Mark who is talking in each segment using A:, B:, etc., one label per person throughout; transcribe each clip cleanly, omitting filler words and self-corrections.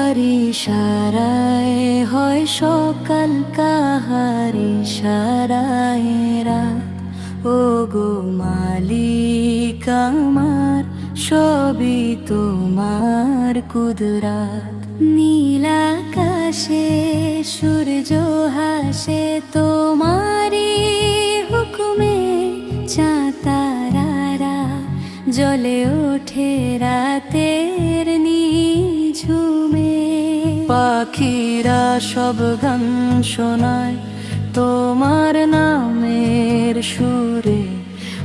A: কার ইশারায় হয় সকাল, কাহার ইশারায় রাত। ও গো মালিক আমার, সবই তোমার কুদরাত। নীল আকাশে সূর্য হাসে তোমারি হুকুমে, চাঁদ তারারা জ্বলে ওঠে রাতের নিঝুমে। পাখিরা সব গান শোনায় তোমার নামের সুরে,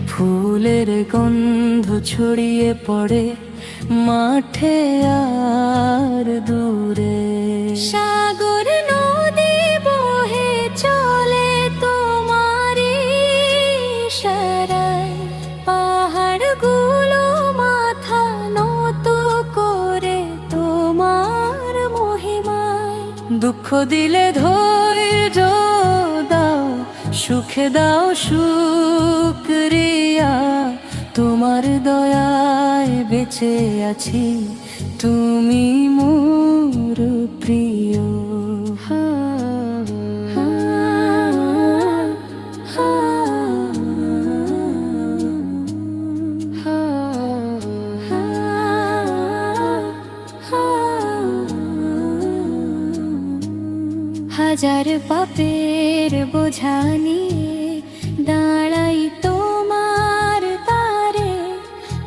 A: ফুলের গন্ধ ছড়িয়ে পড়ে মাঠে আর দূরে। সাগর নদী বহে চলে তোমারি ইশারায়, পাহাড়গুলো মাথা নত করে তোমার মহিমায়। দুঃখ দিলে ধৈর্য দাও, সুখে দাও শুকরিয়া, তোমার দয়ায় বেঁচে আছি, তুমি মোর প্রিয়। হাজার পাপের বোঝা নিয়ে দাঁড়াই তোমার দ্বারে,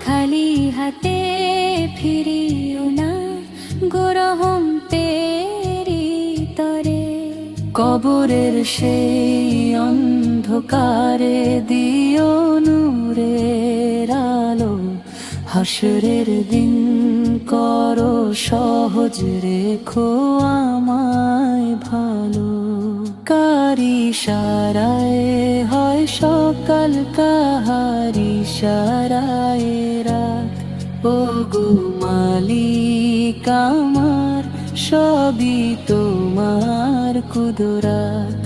A: খালি হাতে ফিরিও না গো রহম তেরি তরে। কবরের সেই অন্ধকারে দিও নূরের আলো, হাসরের দিন করো সহজ, রেখো আমায় ভালো। কার ইশারায় হয় সকাল, কাহার ইশারায় রাত। ও গো মালিক আমার, সবই তোমার কুদরাত।